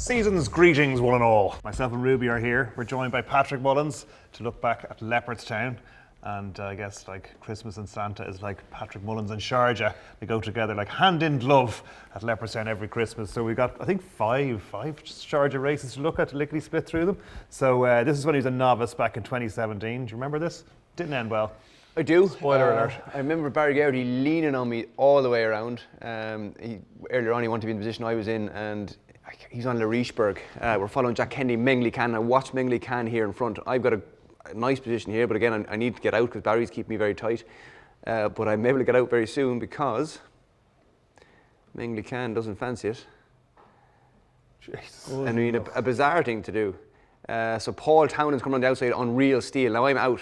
Season's greetings, one and all. Myself and Ruby are here. We're joined by Patrick Mullins to look back at Leopardstown. And I guess like Christmas and Santa is like Patrick Mullins and Sharjah. They go together like hand in glove at Leopardstown every Christmas. So we got, I think, five Sharjah races to look at, to lickety split through them. So this is when he was a novice back in 2017. Do you remember this? Didn't end well. I do. Spoiler alert. I remember Barry Gowdy leaning on me all the way around. Earlier on he wanted to be in the position I was in, and he's on Larichburg. We're following Jack Kennedy, Mengley Can. I watched Mengley Can here in front. I've got a nice position here, but again, I need to get out because Barry's keeping me very tight. But I'm able to get out very soon because Mengley Can doesn't fancy it. Jesus. I mean, a bizarre thing to do. So Paul Townend's coming on the outside on real steel. Now I'm out,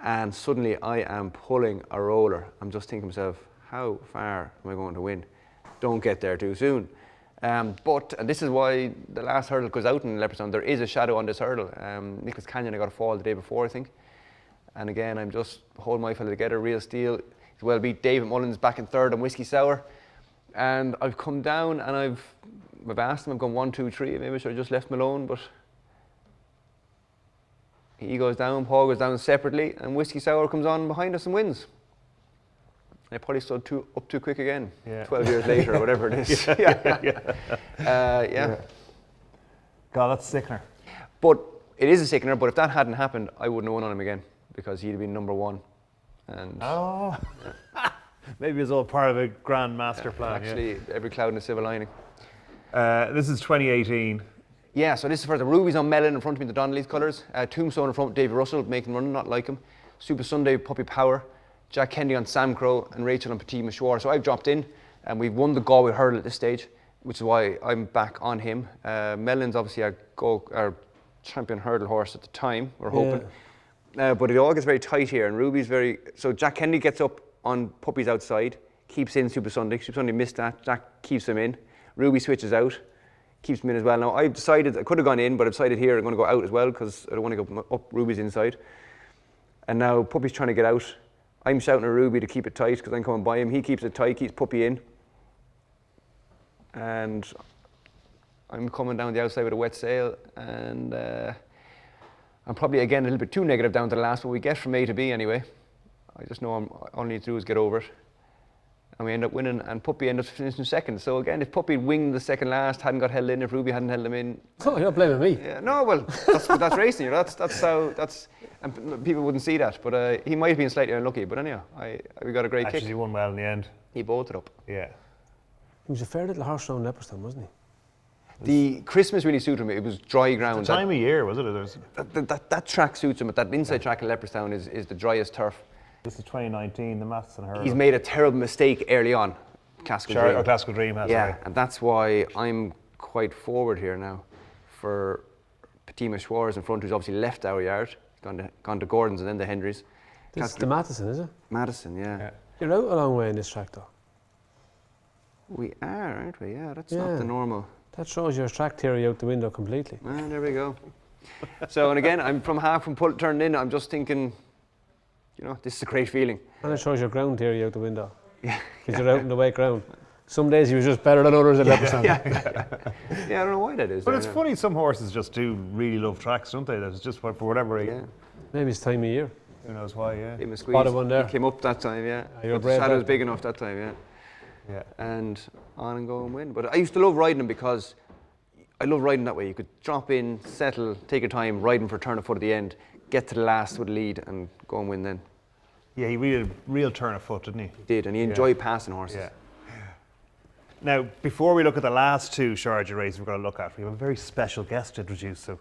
and suddenly I am pulling a roller. I'm just thinking to myself, how far am I going to win? Don't get there too soon. And this is why the last hurdle goes out in Leopardstown. There is a shadow on this hurdle. Nicholas Canyon, I got a fall the day before, I think. And again, I'm just holding my fella together, real steel. He's well beat David Mullins back in third on Whiskey Sour. And I've come down and I've asked him, I've gone 1, 2, 3. Maybe I should have just left him alone, but he goes down, Paul goes down separately, and Whiskey Sour comes on behind us and wins. I probably stood up too quick again, 12 years later, or whatever it is. Yeah. God, that's a sickener. But it is a sickener, but if that hadn't happened, I wouldn't have won on him again, because he'd have been number one. And maybe it's all part of a grand master plan. Actually, every cloud in a silver lining. This is 2018. Yeah, so this is for the Ruby's on Mellon in front of me, the Donnelly's colours. Tombstone in front, Davy Russell, making run, not like him. Super Sunday, Puppy Power. Jack Kennedy on Sam Crow, and Rachel on Petit Mouchoir. So I've dropped in, and we've won the Galway Hurdle at this stage, which is why I'm back on him. Mellon's obviously our champion hurdle horse at the time, we're hoping. But it all gets very tight here, and Ruby's very... So Jack Kennedy gets up on Puppy's outside, keeps in Super Sunday. Super Sunday missed that, Jack keeps him in. Ruby switches out, keeps him in as well. Now I've decided, I could have gone in, but I've decided here I'm going to go out as well, because I don't want to go up Ruby's inside. And now Puppy's trying to get out. I'm shouting at Ruby to keep it tight because I'm coming by him. He keeps it tight, keeps Puppy in. And I'm coming down the outside with a wet sail, and I'm probably again a little bit too negative down to the last, but we get from A to B anyway. I just know all I need to do is get over it. And we end up winning, and Puppy ends up finishing second. So again, if Puppy winged the second last, hadn't got held in, if Ruby hadn't held him in... Oh, you're not blaming me. Yeah, no, well, that's racing. That's how... And people wouldn't see that, but he might have been slightly unlucky. But anyhow, we got a great kick. Actually, he won well in the end. He bolted up. Yeah. He was a fair little horse around Leopardstown, wasn't he? The Christmas really suited him. It was dry ground. The time of year, was it? That track suits him, but that inside track in Leopardstown is the driest turf. This is 2019, the Matheson Hurdle. He's made a terrible mistake early on. Classical Dream. Classical Dream has Yeah, and that's why I'm quite forward here now for Petit Mouchoir's in front, who's obviously left our yard. Gone to Gordon's and then the Hendry's. This is the Matheson, is it? Matheson, yeah. You're out a long way in this track, though. We are, aren't we? Yeah, that's not the normal. That shows your track theory out the window completely. And there we go. So, and again, I'm from turned in, I'm just thinking, this is a great feeling. And it shows your ground theory out the window. Yeah. Because you're out in the wet ground. Some days he was just better than others at Leopardstown. Yeah, I don't know why that is. But it's funny, some horses just do really love tracks, don't they? That's just for whatever reason. Yeah. Maybe it's time of year. Who knows why, Spotted one there. He came up that time, You're but brave. the shadow was big enough that time, Yeah. And on and go and win. But I used to love riding him because I love riding that way. You could drop in, settle, take your time, ride him for a turn of foot at the end, get to the last with a lead and go and win then. Yeah, he real turn of foot, didn't he? He did, and he enjoyed passing horses. Yeah. Now, before we look at the last two Sharjah races we're going to look at, we have a very special guest to introduce, so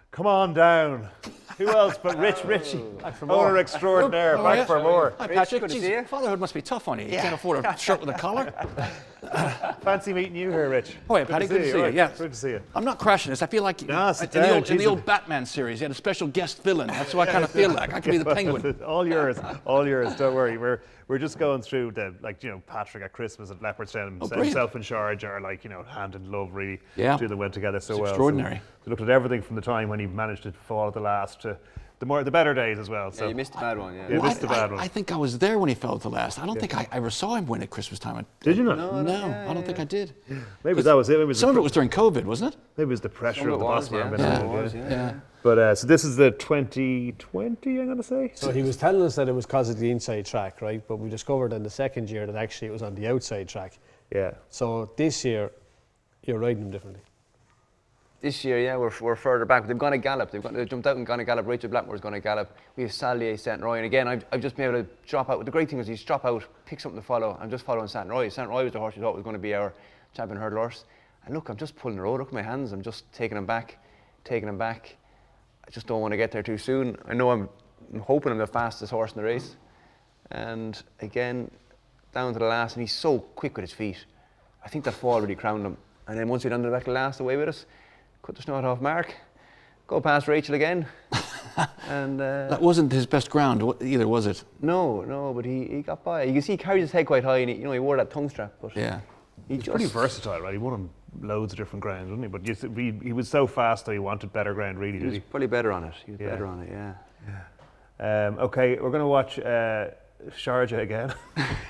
come on down. Who else but Rich Ricci, owner extraordinaire, back for more. Hi Patrick, good to see you. fatherhood must be tough on you. You can't afford a shirt with a collar. Fancy meeting you here, Rich. Oh yeah, Paddy, good to see you. Right. Yeah. Good to see you. I'm not crashing this. I feel like No, sit in, down, the old Batman series, you had a special guest villain. That's what I kind of feel like. I could be the Penguin. All yours, don't worry. We're just going through the, Patrick at Christmas at Leopardstown, himself and Sharjah are hand in glove, really. Yeah. They went together so It's well. extraordinary. So we looked at everything from the time when he managed to fall at the last to the better days as well. So Yeah, you missed the bad one, yeah. You missed the bad one. I think I was there when he fell to last. I don't think I ever saw him win at Christmas time. Did you not? No, I don't think I did. Maybe that was it. Maybe Some of it was during COVID, wasn't it? Maybe it was the pressure of the boss man. Yeah. But so this is the 2020, I'm going to say. So he was telling us that it was because of the inside track, right? But we discovered in the second year that actually it was on the outside track. Yeah. So this year, you're riding him differently. This year, yeah, we're further back. They've gone to Gallop. They've jumped out and gone to Gallop. Richard Blackmore's gone to Gallop. We have Salier, St. Roy. And again, I've just been able to drop out. The great thing is you just drop out, pick something to follow. I'm just following St. Roy. St. Roy was the horse we thought was going to be our champion hurdle horse. And look, I'm just pulling the road. Look at my hands. I'm just taking him back. I just don't want to get there too soon. I know I'm hoping I'm the fastest horse in the race. And again, down to the last, and he's so quick with his feet. I think that fall really crowned him. And then once he landed back the last away with us, cut the snot off Mark, go past Rachel again. And That wasn't his best ground either, was it? no, but he got by. You can see he carried his head quite high, and he wore that tongue strap. But Yeah. He's pretty versatile, right? He won on loads of different grounds, didn't he? But he was so fast that he wanted better ground, really, He did was he? probably better on it. He was better on it, yeah. Okay, we're going to watch Sharjah again.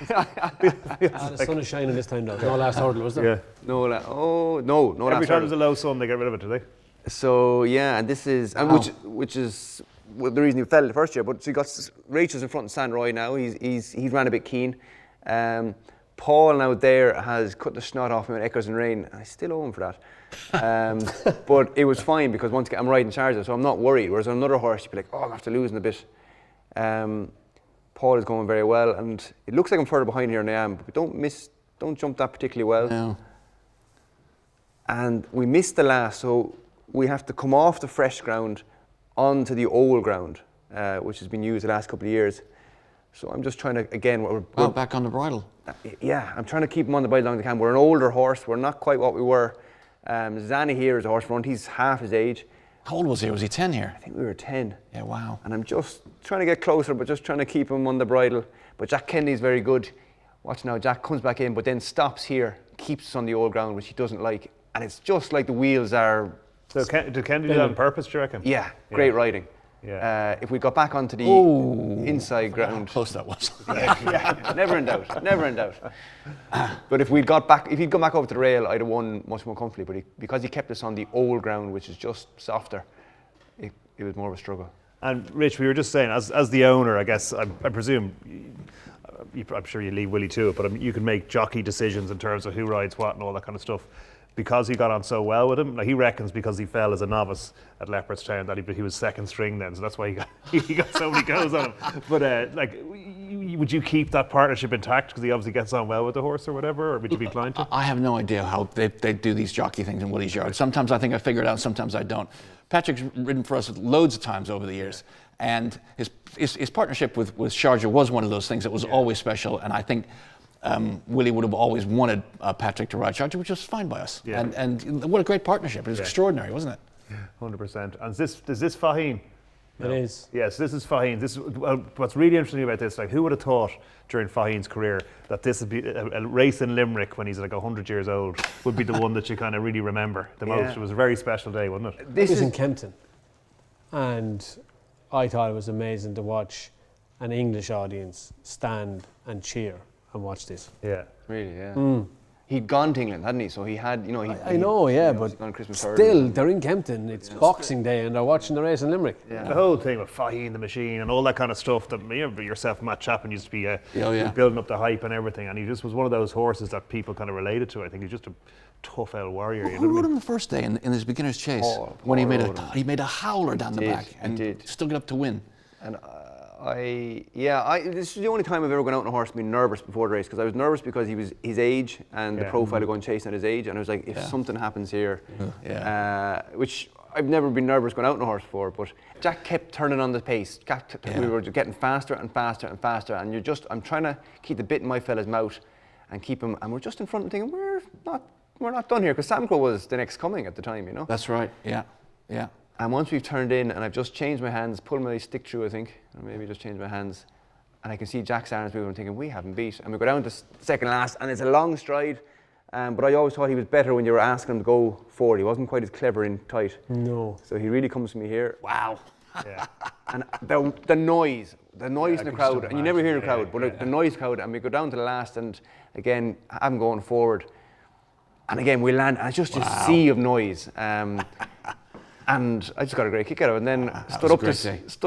The sun is shining this time, though. No last hurdle, was there? Yeah. No. Every last time there's a low sun, they get rid of it, do they? So yeah, and this is which is the reason he fell the first year. But so he got Rachel's in front of St. Roy now. He's ran a bit keen. Paul now there has cut the snot off him at Echoes and Rain. I still owe him for that. But it was fine because once again I'm riding Sharjah, so I'm not worried. Whereas on another horse, you'd be like, oh, I'm after losing a bit. Paul is going very well, and it looks like I'm further behind here than I am. But don't jump that particularly well. No. And we missed the last, so we have to come off the fresh ground onto the old ground, which has been used the last couple of years. So I'm just trying to, again, we're Back on the bridle. yeah, I'm trying to keep him on the bite as long as I can. We're an older horse. We're not quite what we were. Zanny here is a horse front. He's half his age. How old was he? Was he 10 here? I think we were 10. Yeah, wow. And I'm just trying to get closer, but just trying to keep him on the bridle. But Jack Kennedy's very good. Watch now, Jack comes back in, but then stops here, keeps us on the old ground, which he doesn't like. And it's just like the wheels are... So did Kennedy do that on purpose, do you reckon? Yeah, great riding. Yeah. If we got back onto the inside ground... How close that was. Never in doubt. But if he'd gone back over to the rail, I'd have won much more comfortably. But because he kept us on the old ground, which is just softer, it was more of a struggle. And Rich, we were just saying, as the owner, I guess, I presume, I'm sure you leave Willie to it, but you can make jockey decisions in terms of who rides what and all that kind of stuff. Because he got on so well with him, like he reckons because he fell as a novice at Leopardstown that he was second string then, so that's why he got so many goes on him. But would you keep that partnership intact because he obviously gets on well with the horse or whatever, or would you be inclined to? I have no idea how they do these jockey things in Willie's yard. Sometimes I think I figure it out, sometimes I don't. Patrick's ridden for us loads of times over the years, and his partnership with Sharjah was one of those things that was always special, and I think Willie would have always wanted Patrick to ride Sharjah, which was fine by us. Yeah. And what a great partnership. It was extraordinary, wasn't it? 100%. And is this Faugheen? It is. Yes, this is Faugheen. What's really interesting about this, like, who would have thought during Fagheen's career that this would be a race in Limerick when he's like 100 years old would be the one that you kind of really remember the most. It was a very special day, wasn't it? This is in Kempton, and I thought it was amazing to watch an English audience stand and cheer and watch this. Yeah. Really, yeah. He'd gone to England, hadn't he? So he had, I know, yeah, but gone Christmas Hurdle. still, they're in Kempton. It's Boxing Day, and they're watching the race in Limerick. Yeah. The whole thing with Faugheen, the machine, and all that kind of stuff that yourself and Matt Chapman used to be building up the hype and everything, and he just was one of those horses that people kind of related to. I think he's just a tough old warrior. Who rode him the first day in his beginner's chase when he made a howler down the back and still got up to win? And this is the only time I've ever gone out on a horse and been nervous before the race, because I was nervous because he was his age and the profile of going chasing at his age, and I was like, if something happens here, which I've never been nervous going out on a horse for, but Jack kept turning on the pace. We were getting faster and faster and faster, and I'm trying to keep the bit in my fella's mouth and keep him, and we're just in front and thinking, we're not done here, because Samco was the next coming at the time, That's right, yeah. And once we've turned in, and I've just changed my hands, pulled my stick through, I think, or maybe just changed my hands, and I can see Jack's arms moving, I'm thinking, we haven't beat. And we go down to second last, and it's a long stride, but I always thought he was better when you were asking him to go forward. He wasn't quite as clever in tight. No. So he really comes to me here. Wow. Yeah. And the noise in the I can crowd, just and you never hear the imagine, crowd, but the noise crowd, and we go down to the last, and again, I'm going forward, and again we land, and it's just a sea of noise, and I just got a great kick out of it, and then stood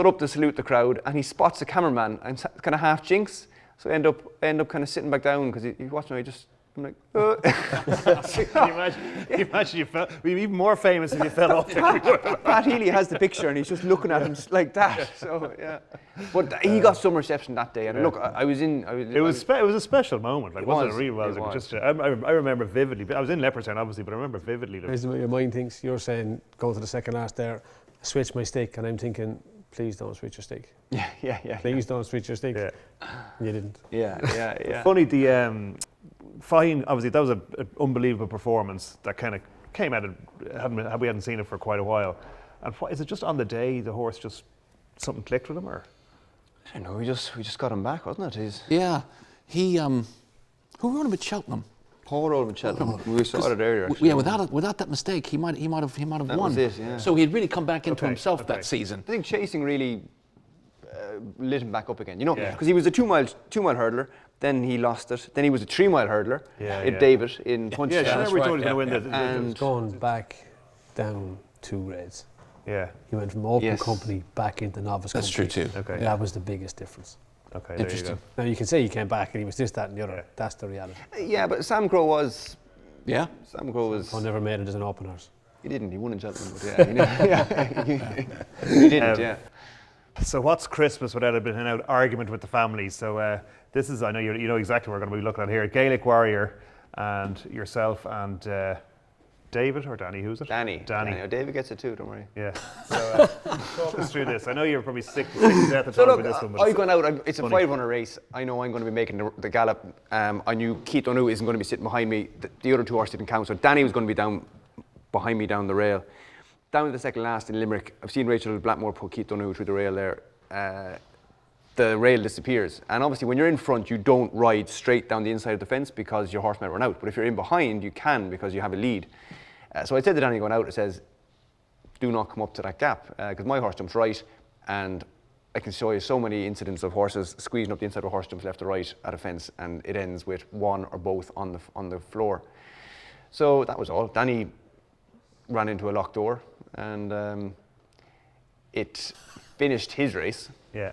up to salute the crowd, and he spots the cameraman, and kind of half jinx, so I end up kind of sitting back down because he's watching me, I'm like, Can you imagine you fell, we'd be even more famous if you fell off. Pat Healy has the picture and he's just looking at him like that. So yeah, but he got some reception that day. And look, It was a special moment. Like, wasn't it? Really was. It was. Just I remember vividly. I was in Leopardstown, obviously, but I remember vividly. As your mind thinks, you're saying, going to the second last there, switch my stick, and I'm thinking, please don't switch your stick. Yeah. Please don't switch your stick. Yeah. And you didn't. Yeah. Funny, the Faugheen, obviously, that was an unbelievable performance that kind of came out of, we hadn't seen it for quite a while. And is it just on the day the horse just, something clicked with him, or? I don't know, we just got him back, wasn't it? Yeah, he. Who rode him at Cheltenham? Paul rode him at Cheltenham. We saw it earlier. Actually. Yeah, without that mistake, he might have won. That was it, yeah. So he had really come back into himself that season. I think chasing really lit him back up again. You know, Yeah. because he was a two-mile hurdler. Then he lost it. Then he was a 3-mile hurdler. David in Punch. Yeah, that's we right, thought he was going to win And Going back down 2 grades. Yeah. He went from open Yes. company back into novice That's company. true too. Okay. That was the biggest difference. Okay. Interesting. Now you can say he came back and he was this, that, and the other. Yeah. That's the reality. Yeah, but Sam Crow was. Yeah. Sam Crow was. I never made it as an opener. He didn't. He won in Cheltenham. But he didn't. Yeah. So what's Christmas without a bit of an argument with the family? So this is, I know you know exactly what we're going to be looking at here. Gaelic Warrior, and yourself and David or Danny, who's it? Danny. Oh, David gets it too. Don't worry. Yeah. So talk us through this. I know you're probably sick to death of So talking look, about this one. But I've gone out. It's a funny. 5-runner race. I know I'm going to be making the gallop. I knew Keith O'Neill isn't going to be sitting behind me. The other 2 horses didn't count. So Danny was going to be down behind me down the rail. Down to the second last in Limerick. I've seen Rachel Blackmore put Keith O'Neill through the rail there. The rail disappears, and obviously when you're in front you don't ride straight down the inside of the fence because your horse might run out, but if you're in behind you can because you have a lead. So I said to Danny going out, it says do not come up to that gap because my horse jumps right, and I can show you so many incidents of horses squeezing up the inside of a horse jumps left or right at a fence, and it ends with one or both on the floor. So that was all. Danny ran into a locked door, and it finished his race. Yeah.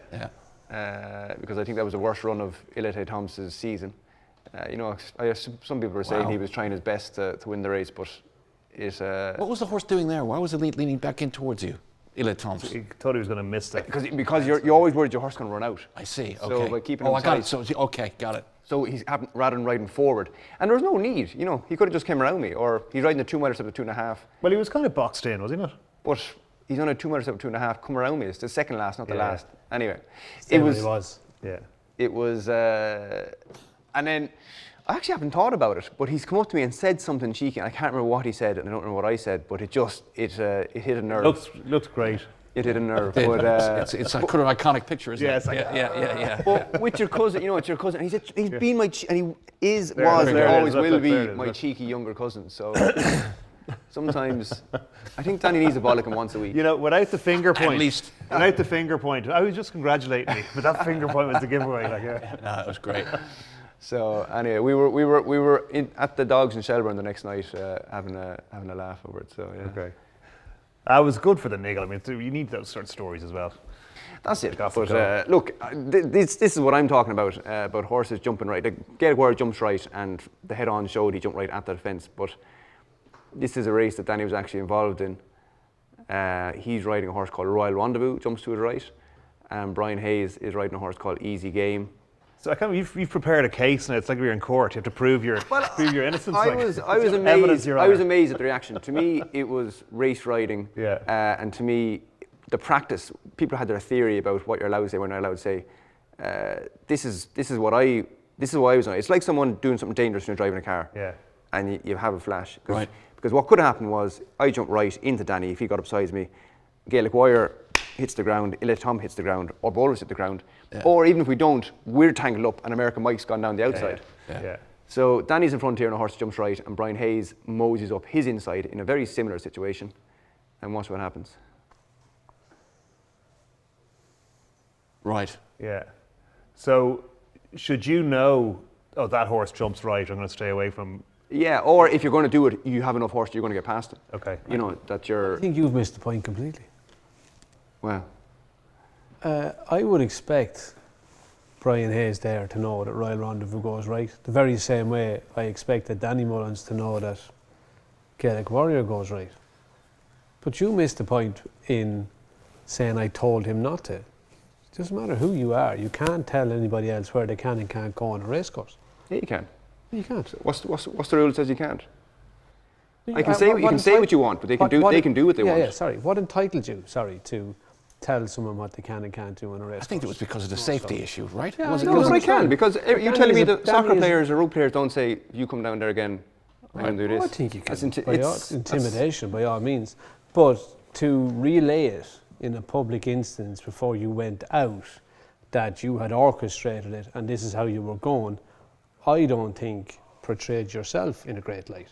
Because I think that was the worst run of Ilete Thomas's season. You know, some people were saying he was trying his best to win the race, but it. What was the horse doing there? Why was it leaning back in towards you, Ilete Thomas? He thought he was going to miss that. Because you're always worried your horse going to run out. I see. So Okay. by keeping him I got tight- it. So okay, got it. So he's rather than riding forward, and there was no need. You know, he could have just came around me, or he's riding a 2-mile step of 2.5. Well, he was kind of boxed in, was he not? But he's on a 2-mile step of 2.5. Come around me. It's the second last, not the Yeah. last. Anyway, He was. Yeah. It was, and then I actually haven't thought about it, but he's come up to me and said something cheeky. And I can't remember what he said, and I don't remember what I said, but it hit a nerve. Looked great. It hit a nerve. It- But, it's a kind of iconic picture, isn't Yeah, it? it's like- yeah. but with your cousin, you know, it's your cousin. And he's been my, and he is, There was, it and is, always there it will is, be there it is, my look. cheeky younger cousin. So sometimes I think Danny needs a bollocking once a week. You know, without the finger point. least. Without the finger point. I was just congratulating me, but that finger point was the giveaway. Like, yeah. No, it was great. So anyway, we were at the Dogs in Shelburne the next night, having a laugh over it. So yeah. Okay. That was good for the niggle. I mean, you need those sort of stories as well. That's it. Off we But go. look, this is what I'm talking about horses jumping right. The Gaelic Warrior jumps right, and the head-on showed he jumped right at the fence. But this is a race that Danny was actually involved in. He's riding a horse called Royal Rendezvous, jumps to his right, and Brian Hayes is riding a horse called Easy Game. So you've prepared a case, and it's like we're in court. You have to prove your innocence. I like, was evidence, amazed. Your I was Honour. amazed at the reaction. To me, it was race riding. Yeah. And to me, the practice. People had their theory about what you're allowed to say, what you're not allowed to say. This is why I was on it. It's like someone doing something dangerous when you're driving a car. Yeah. And you have a flash. Right. Because what could have happened was I jumped right into Danny if he got up beside me. Gaelic Warrior hits the ground, Ilete Tom hits the ground, or both of us hit the ground. Yeah. Or even if we don't, we're tangled up and American Mike's gone down the outside. Yeah. So Danny's in front here and a horse jumps right, and Brian Hayes moseys up his inside in a very similar situation. And watch what happens. Right. Yeah. So should you know, oh, that horse jumps right, I'm going to stay away from... Yeah, or if you're going to do it, you have enough horse, you're going to get past it. Okay. You know, that you're... I think you've missed the point completely. Well, I would expect Brian Hayes there to know that Royal Rendezvous goes right. The very same way I expected Danny Mullins to know that Gaelic Warrior goes right. But you missed the point in saying I told him not to. It doesn't matter who you are. You can't tell anybody else where they can and can't go on a racecourse. yeah, you can. You can't. What's the rule that says you can't? I can say you can say what you want, but they can do what they want. Yeah, sorry. What entitled you, to tell someone what they can and can't do on a racecourse? I think it was because of the safety issue, right? Yeah, Was it- no, No, was but it- I can, because you're telling me that soccer Danny is- players or rugby players don't say, you come down there again, I'm going to do this. I think you can. That's It's intimidation by all means. But to relay it in a public instance before you went out, that you had orchestrated it and this is how you were going, I don't think portrayed yourself in a great light.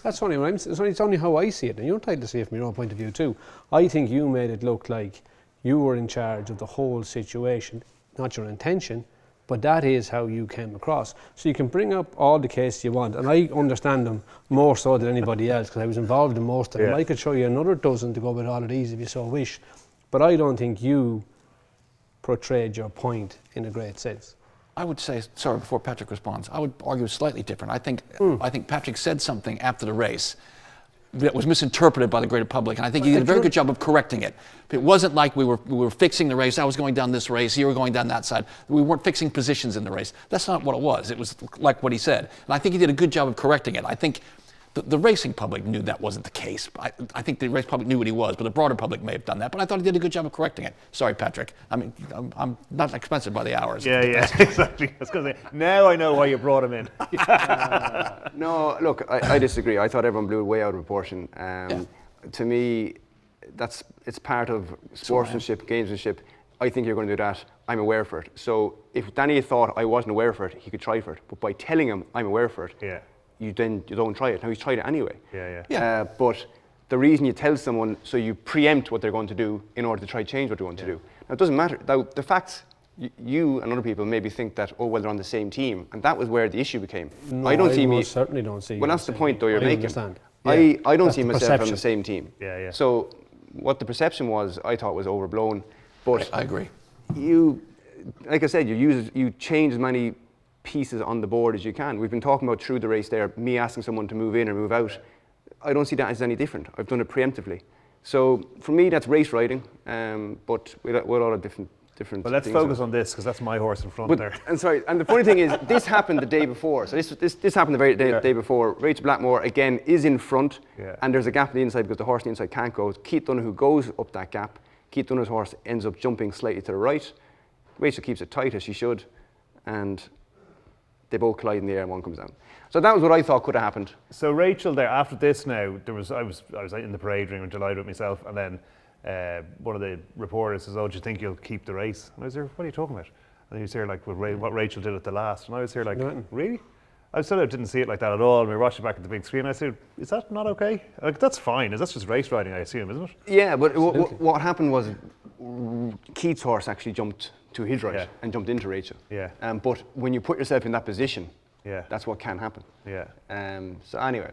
That's only what it's only how I see it, and you're entitled to see it from your own point of view too. I think you made it look like you were in charge of the whole situation, not your intention, but that is how you came across. So you can bring up all the cases you want, and I understand them more so than anybody else because I was involved in most of them. Yeah. I could show you another dozen to go with all of these if you so wish, but I don't think you portrayed your point in a great sense. I would say, sorry, before Patrick responds, I would argue slightly different. I think Patrick said something after the race that was misinterpreted by the greater public, and I think he did a very good job of correcting it. It wasn't like we were fixing the race. I was going down this race, you were going down that side. We weren't fixing positions in the race. That's not what it was. It was like what he said. And I think he did a good job of correcting it. I think the racing public knew that wasn't the case. I think the race public knew what he was, but the broader public may have done that. But I thought he did a good job of correcting it. Sorry, Patrick. I mean, I'm not expensive by the hours. Yeah, exactly. I was going to say, now I know why you brought him in. No, look, I disagree. I thought everyone blew it way out of proportion. To me, it's part of sportsmanship, gamesmanship. I think you're going to do that. I'm aware for it. So if Danny thought I wasn't aware for it, he could try for it. But by telling him I'm aware for it, you don't try it. Now he's tried it anyway. But the reason you tell someone, so you preempt what they're going to do in order to try to change what they're going to do. Now it doesn't matter. Now, the facts, you and other people maybe think that, oh well, they're on the same team, and that was where the issue became. No, I certainly don't see. Well, that's the point though you're making. Understand. I don't see the myself on perception. the same team. Yeah. So what the perception was, I thought was overblown. But I agree. You, like I said, you change as many pieces on the board as you can. We've been talking about through the race there, me asking someone to move in or move out. I don't see that as any different. I've done it preemptively. So for me, that's race riding, but with a lot of different But let's things focus on this, because that's my horse in front there. And sorry, and the funny thing is, this happened the day before. So this happened the very day before. Rachel Blackmore, again, is in front, and there's a gap on the inside because the horse on the inside can't go. Keith Donoghue goes up that gap. Keith Donoghue's horse ends up jumping slightly to the right. Rachel keeps it tight, as she should, and they both collide in the air and one comes down. So that was what I thought could have happened. So Rachel, there after this now, I was in the parade ring and delighted with myself, and then one of the reporters says, "Oh, do you think you'll keep the race?" And I was there, "What are you talking about?" And he was here like what Rachel did at the last, and I was here like, "Really?" I sort of didn't see it like that at all. And we were watching back at the big screen. I said, "Is that not okay? Like, that's fine. That's just race riding, I assume, isn't it?" Yeah, but what happened was Keith's horse actually jumped to his right and jumped into Rachel. Yeah. But when you put yourself in that position, that's what can happen. Yeah. So anyway,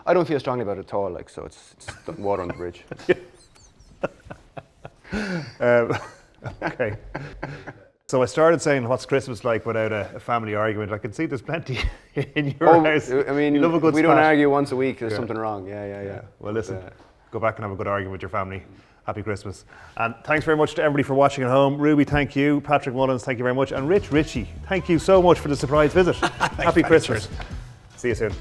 I don't feel strongly about it at all. Like, so it's water on the bridge. Okay. So I started saying, "What's Christmas like without a family argument?" I can see there's plenty in your house. I mean, you love a good we spat. don't argue once a week. There's something wrong. Yeah. Well, listen, go back and have a good argument with your family. Happy Christmas. And thanks very much to everybody for watching at home. Ruby, thank you. Patrick Mullins, thank you very much. And Rich Ricci, thank you so much for the surprise visit. Happy Christmas. See you soon.